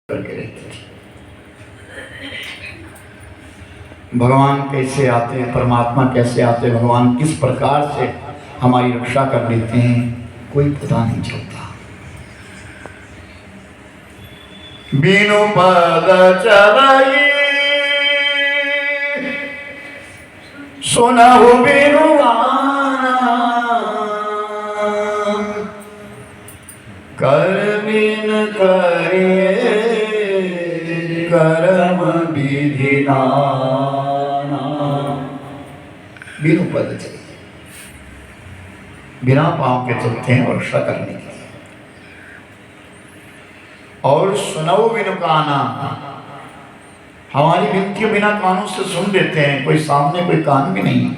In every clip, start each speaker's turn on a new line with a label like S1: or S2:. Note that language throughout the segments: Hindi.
S1: करके रहती थी। भगवान कैसे आते हैं, परमात्मा कैसे आते हैं, भगवान किस प्रकार से हमारी रक्षा कर लेते हैं, कोई पता नहीं चलता। बिनु पद चरई सुनहु बिनु कर बिन करे कर्म विधि नाना। बिनु पद चाहिए, बिना पांव के चलते हैं वर्षा करने के लिए। और सुनऊ बिनु काना, हमारी विनतियों बिना कानों से सुन देते हैं, कोई सामने कोई कान भी नहीं।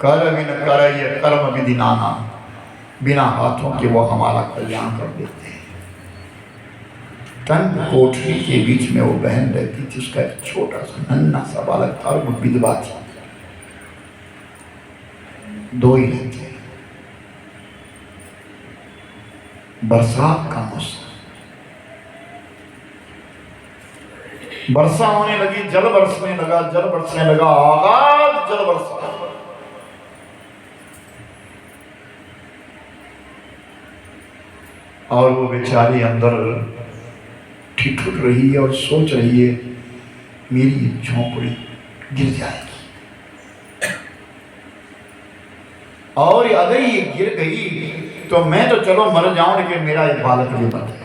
S1: कर बिन कर ये कर्म विधि नाना, बिना हाथों के वो हमारा कल्याण कर देते हैं। तन कोठरी के बीच में वो बहन रहती थी, उसका एक छोटा सा नन्हा सा बालक था, वो विधवा थी। दो ही रहते हैं। बरसात का मौसम, वर्षा होने लगी, जल बरसने लगा, जल बरसने लगा, आगाज जल बरसा। और वो बेचारी अंदर ठिठुर रही है और सोच रही है, मेरी झोंपड़ी गिर जाएगी, और अगर ये गिर गई तो मैं तो चलो मर जाऊं, लेकिन मेरा एक बालक भी मर जाएगा।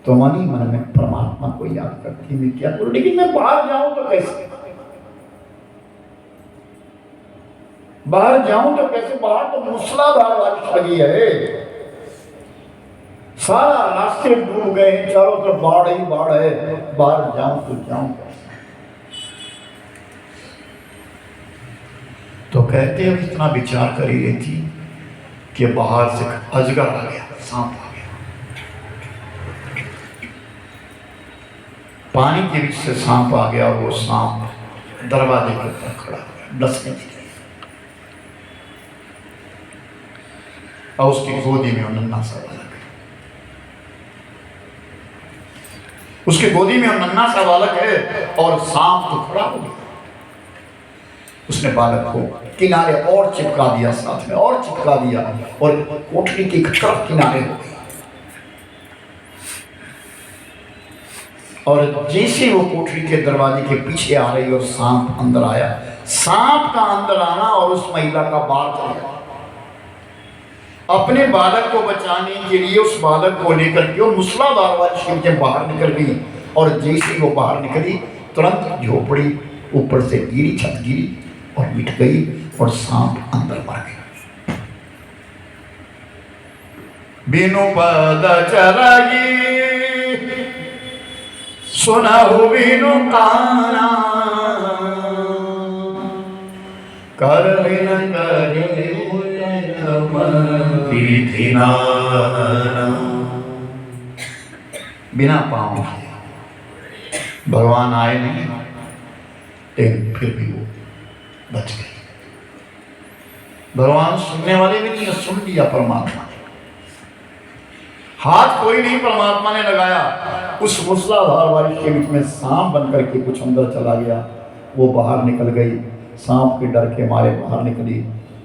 S1: तो मन ही मन में परमात्मा को याद करती, मैं क्या करूं, लेकिन मैं बाहर जाऊं तो कैसे, बाहर जाऊं तो कैसे, बाहर तो मूसलाधार बारिश लगी है, सारा रास्ते डूब गए, चारों तरफ बाढ़ ही बाढ़ है, बाहर जाऊं तो जाऊं कैसे। तो कहते अब इतना विचार कर ही रही थी कि बाहर से अजगर आ गया, सांप आ गया, पानी के बीच से सांप आ गया, और वो सांप दरवाजे के ऊपर खड़ा हो डसने के लिए, और उसकी गोदी में नन्हा सा बालक, उसके गोदी में नन्हा सा बालक है, और सांप तो खड़ा हो गया। उसने बालक को किनारे और चिपका दिया, साथ में और चिपका दिया, और कोठरी की तरफ किनारे हो गई। और जैसे वो कोठरी के दरवाजे के पीछे आ रही और सांप अंदर आया, सांप का अंदर आना और उस महिला का बाल चल गया। अपने बालक को बचाने के लिए उस बालक को लेकर के वो मूसलाधार बारिश के बाहर निकल गई, और जैसे वो बाहर निकली तुरंत झोपड़ी ऊपर से गिरी, छत गिरी और मिट गई, और सांप अंदर मर गया। बिनु पद चरई सुनहु बिनु काना, कर बिन करे विधि नाना। बिना पाँव के भगवान आए नहीं, लेकिन फिर भी वो बच गए। भगवान सुनने वाले भी नहीं, सुन लिया परमात्मा ने। हाथ कोई नहीं परमात्मा ने लगाया, उस मूसलाधार बारिश के बीच में सांप बनकर के कुछ अंदर चला गया, वो बाहर निकल गई। सांप के डर के मारे बाहर निकली,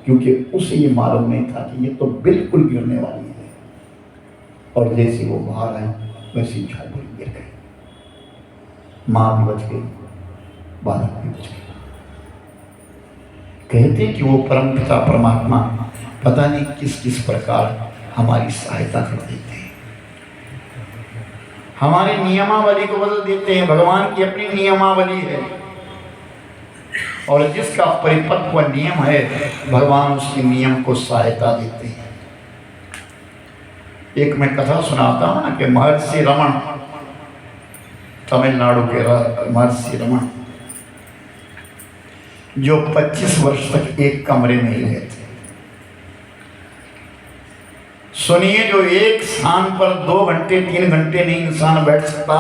S1: क्योंकि उसे ये मालूम नहीं था कि ये तो बिल्कुल गिरने वाली है। और जैसे वो बाहर आई वैसी झोपड़ी गिर गई। माँ भी बच गई, बालक भी बच गया। कहते कि वो परम पिता परमात्मा पता नहीं किस किस प्रकार हमारी सहायता कर देते हैं, हमारी नियमावली को बदल देते हैं। भगवान की अपनी नियमावली है, और जिसका परिपक्व नियम है भगवान उसके नियम को सहायता देते हैं। एक मैं कथा सुनाता हूं ना कि महर्षि रमण, तमिलनाडु के महर्षि रमण, जो 25 वर्ष तक एक कमरे में ही रहते। सुनिए, जो एक स्थान पर 2 घंटे 3 घंटे नहीं इंसान बैठ सकता,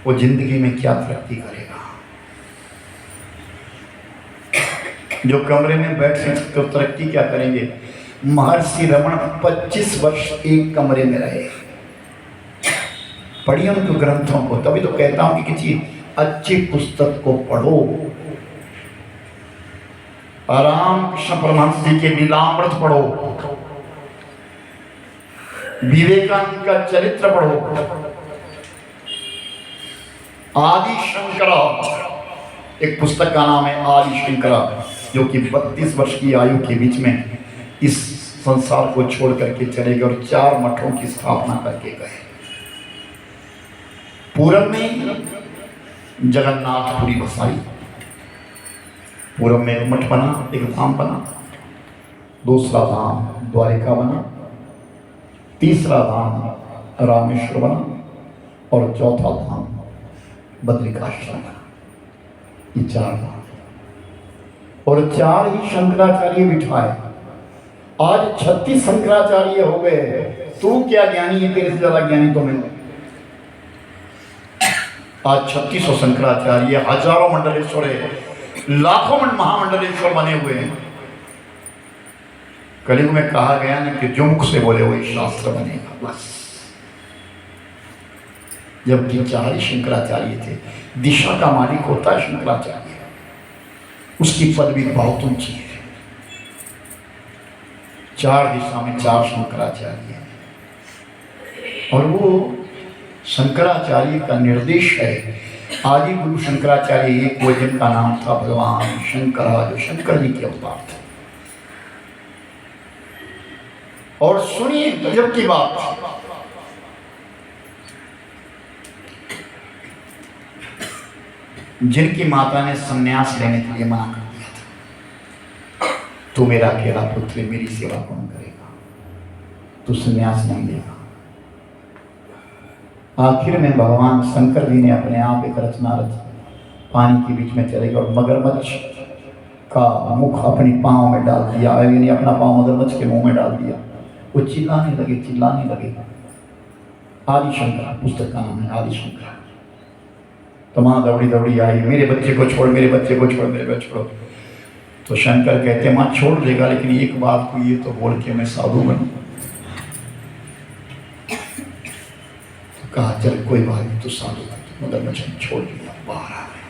S1: वो जिंदगी में क्या तरक्की करेगा। जो कमरे में बैठ सकते तो तरक्की क्या करेंगे। महर्षि रमण 25 वर्ष एक कमरे में रहे। पढ़िए उनके ग्रंथों को, तभी तो कहता हूं कि किसी अच्छी पुस्तक को पढ़ो। रामकृष्ण परमहंस जी के लीलामृत पढ़ो, विवेकानंद का चरित्र पढ़ो, आदि शंकरा एक पुस्तक का नाम है आदि शंकरा, जो कि 32 वर्ष की आयु के बीच में इस संसार को छोड़ करके चले गए और 4 मठों की स्थापना करके गए। पूरब में जगन्नाथपुरी बसाई, पूरब में एक मठ बना, एक धाम बना, दूसरा धाम द्वारिका बना, तीसरा धाम रामेश्वर बना और चौथा धाम बद्रिकाश्रम बना। ये 4 धाम और 4 ही शंकराचार्य बिठाए। आज 36 शंकराचार्य हो गए। तू क्या ज्ञानी है, तेरे से ज्यादा ज्ञानी तो मैं। आज 3600 शंकराचार्य, हजारों मंडलेश्वर है, लाखों महामंडलेश्वर बने हुए हैं। कलयुग में कहा गया ना कि जो मुख से बोले वही शास्त्र बनेगा, बस। जबकि 4 ही शंकराचार्य थे। दिशा का मालिक होता है शंकराचार्य, उसकी पदवी बहुत ऊंची है। 4 दिशा में 4 शंकराचार्य, और वो शंकराचार्य का निर्देश है। आदि गुरु शंकराचार्य एक वो जिनका नाम था भगवान शंकर, जो शंकर जी के अवतार थे। और सुनिए गजब की बात, जिनकी माता ने संन्यास लेने के लिए मना कर दिया था, तू मेरा अकेला पुत्र, मेरी सेवा कौन करेगा, तू संन्यास नहीं लेगा। आखिर में भगवान शंकर जी ने अपने आप एक रचना रची, पानी के बीच में चले गए और मगरमच्छ का मुख अपनी पाँव में डाल दिया, यानी अपना पाँव मगरमच्छ के मुंह में डाल दिया। वो चिल्लाने लगे। आदि शंकर पुस्तक का नाम है, आदि शंकर। तो माँ दौड़ी आई, मेरे बच्चे को छोड़, मेरे बच्चे को छोड़, मेरे बच्चे को छोड़। तो शंकर कहते माँ छोड़ देगा, लेकिन एक बात को ये तो बोल के मैं साधु बनूं। तो कहा चल कोई बात नहीं, तो साधु बन। मगरमच्छ छोड़ दिया, बाहर आ गए।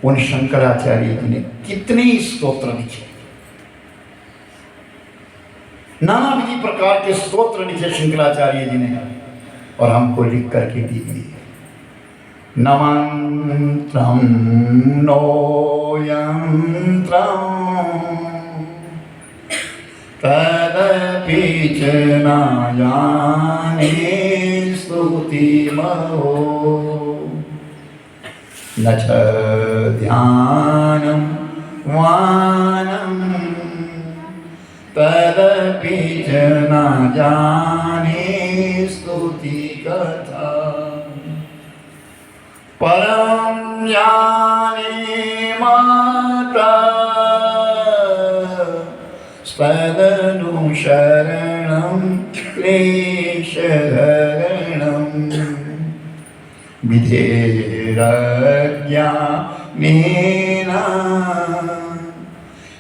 S1: उन शंकराचार्य जी ने कितने स्तोत्र लिखे, नाना विधि प्रकार के स्तोत्र लिखे शंकराचार्य जी ने, और हमको लिख करके दी गई। नमन्त्रं नो यन्त्रं तदपि च न जाने स्तुतिमहो, न च ध्यानं वानं तदपि च न जाने स्तुति कथा। परं जाने माता स्पदनु शरणं क्लेशहरणं, विधेरज्ञानेन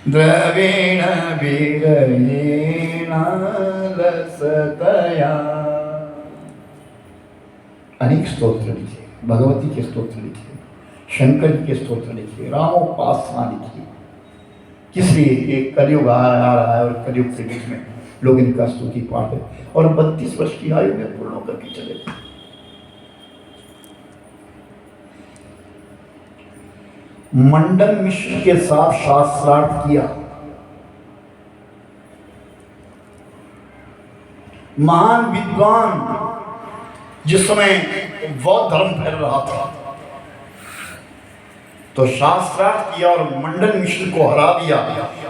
S1: द्रवेण विरयेण लसतया। अनेक स्तोत्र लिखे, भगवती के स्तोत्र लिखे, शंकर जी के स्तोत्र लिखे, रामोपासना लिखी। किस लिए? एक कलयुग आ रहा है और कलयुग के बीच में लोग इनका स्तुति पाठ है। और 32 वर्ष की आयु में पूर्ण होकर के चले गए। मंडन मिश्र के साथ शास्त्रार्थ किया। महान विद्वान, जिस समय बौद्ध धर्म फैल रहा था, तो शास्त्रार्थ किया और मंडन मिश्र को हरा दिया।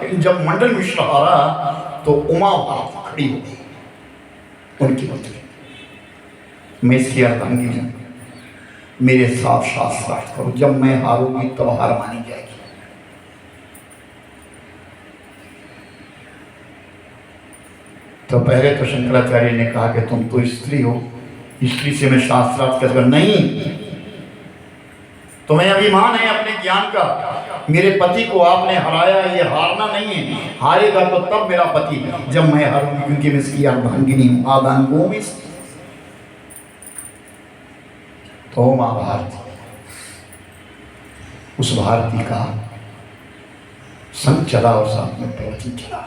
S1: लेकिन जब मंडन मिश्र हारा तो उमा भारती खड़ी हो गई, उनकी पत्नी। मैं इसकी अर्धांगी हूं, मेरे साथ शास्त्रार्थ करो, जब मैं हारूंगी तब हार मानी जाएगी। तो पहले तो शंकराचार्य ने कहा कि तुम तो स्त्री हो, स्त्री से मैं शास्त्रार्थ कर नहीं, तुम्हें अभिमान है अपने ज्ञान का, मेरे पति को आपने हराया, ये हारना नहीं है, हारेगा तो तब मेरा पति जब मैं हारूंगी, क्योंकि मैं इसकी अर्धांगिनी हूं, आदांगों में। तो मां भारती, उस भारती का संग चला और साथ में प्रवचन चला,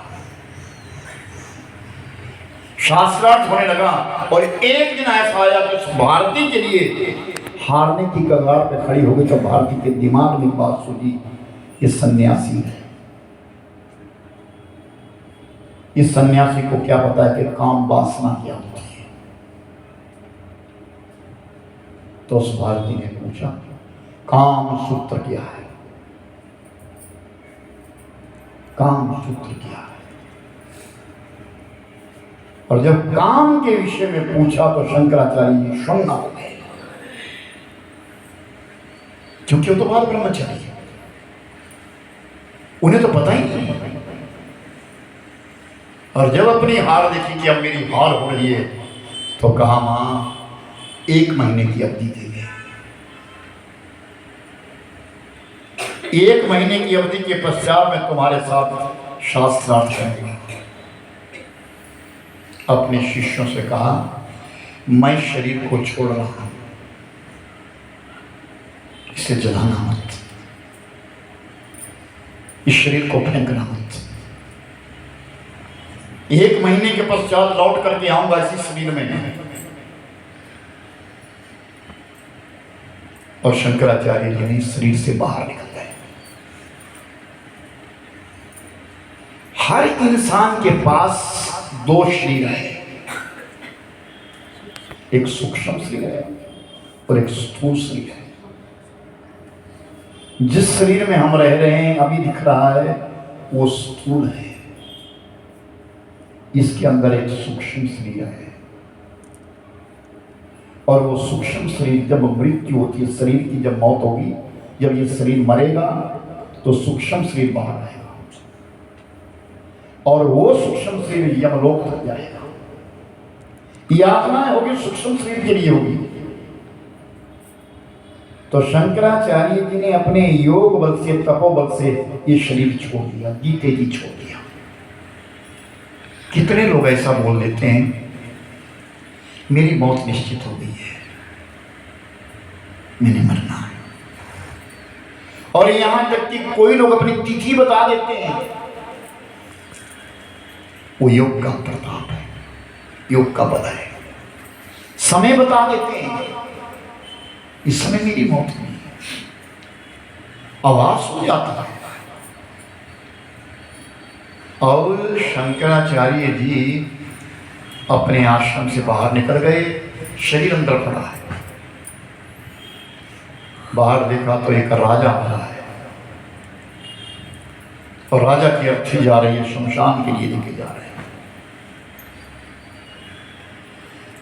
S1: शास्त्रार्थ होने लगा। और एक दिन ऐसा आया कि उस भारती के लिए हारने की कगार पे खड़ी हो गई। तो भारती के दिमाग में बात सूझी, ये सन्यासी है, इस सन्यासी को क्या पता है कि काम वासना क्या होती है। तो उस भारती ने पूछा, काम सूत्र क्या है? काम सूत्र क्या है? और जब काम के विषय में पूछा तो शंकराचार्य जी शून्य हो गए, क्योंकि वो तो बाल ब्रह्मचारी है, उन्हें तो पता ही नहीं। और जब अपनी हार देखी कि अब मेरी हार हो रही है, तो कहा, मां 1 महीने की अवधि देंगे। 1 महीने की अवधि के पश्चात मैं तुम्हारे साथ शास्त्रार्थ करूंगा। अपने शिष्यों से कहा, मैं शरीर को छोड़ रहा हूं, इसे जलाना मत, इस शरीर को फेंकना मत। 1 महीने के पश्चात लौट करके आऊंगा इसी शरीर में। और शंकराचार्य जी ने शरीर से बाहर निकल गए। हर इंसान के पास 2 शरीर है, एक सूक्ष्म शरीर है और एक स्थूल शरीर है। जिस शरीर में हम रह रहे हैं, अभी दिख रहा है, वो स्थूल है। इसके अंदर एक सूक्ष्म शरीर है, और वो सूक्ष्म शरीर जब मृत्यु होती है, शरीर की जब मौत होगी, जब ये शरीर मरेगा, तो सूक्ष्म शरीर बाहर आएगा, और वो सूक्ष्म शरीर यमलोक तक जाएगा। यातनाएं होगी सूक्ष्म शरीर के लिए होगी। तो शंकराचार्य जी ने अपने योग बल से, तपोबल से ये शरीर छोड़ दिया, जीते जी छोड़ दिया। कितने लोग ऐसा बोल लेते हैं, मेरी मौत निश्चित हो गई है, मैंने मरना है। और यहां तक कि कोई लोग अपनी तिथि बता देते हैं। वो योग का प्रताप है, योग का बल है। समय बता देते हैं, इस समय मेरी मौत हुई, आवाज हो जाता है। और शंकराचार्य जी अपने आश्रम से बाहर निकल गए, शरीर अंदर पड़ा है। बाहर देखा तो एक राजा मरा है, और राजा की अर्थी जा रही है, शमशान के लिए लेके जा रहे हैं।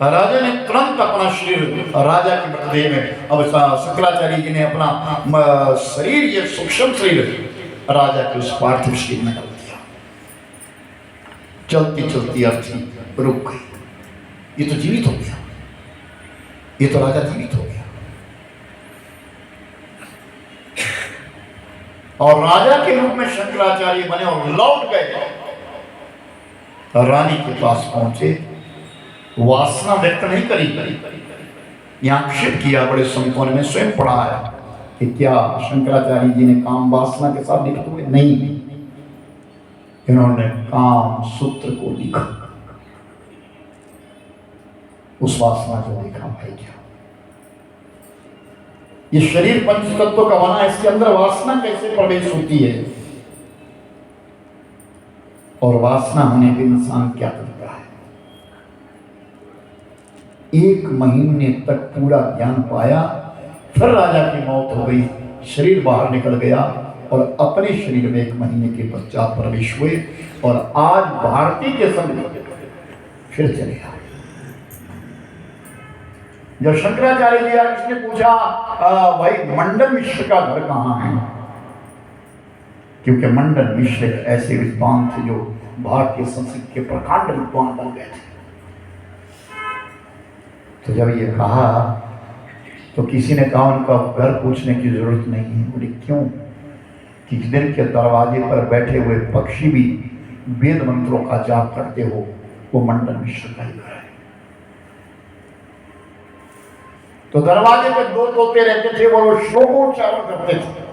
S1: राजा ने तुरंत अपना शरीर राजा के मृतदेह में, अब शंकराचार्य जी ने अपना शरीर, ये सूक्ष्म शरीर राजा के उस पार्थिव शरीर में डाल दिया। चलती चलती अर्थी रुक गई। ये तो जीवित हो गया, ये तो राजा जीवित हो गया। और राजा के रूप में शंकराचार्य बने और लौट गए। रानी के पास पहुंचे, वासना व्यक्त नहीं करी, यहां आक्षेप किया। बड़े संतों ने स्वयं पढ़ा है कि क्या शंकराचार्य जी ने काम वासना के साथ लिखते हुए? नहीं, इन्होंने काम सूत्र को लिखा। उस वासना को देखा, भाई क्या ये शरीर पंच तत्व का बना, इसके अंदर वासना कैसे प्रवेश होती है, और वासना होने पर इंसान क्या करता है। 1 महीने तक पूरा ज्ञान पाया, फिर राजा की मौत हो गई, शरीर बाहर निकल गया, और अपने शरीर में 1 महीने के पश्चात प्रवेश हुए। और आज भारती के संग फिर चले गया। जब शंकराचार्य जी आए, किसने पूछा, भाई मंडन मिश्र का घर कहाँ है? क्योंकि मंडन मिश्र ऐसे विद्वान थे जो भारतीय संस्कृति के प्रकांड विद्वान बन गए थे। तो जब ये कहा तो किसी ने कहा उनका घर पूछने की जरूरत नहीं है। बोले क्यों? कि जिस दिन के दरवाजे पर बैठे हुए पक्षी भी वेद मंत्रों का जाप करते हो, वो मंडन मिश्र का ही घर है। तो दरवाजे पे दो तोते रहते थे, वो श्लोकोच्चारण करते थे।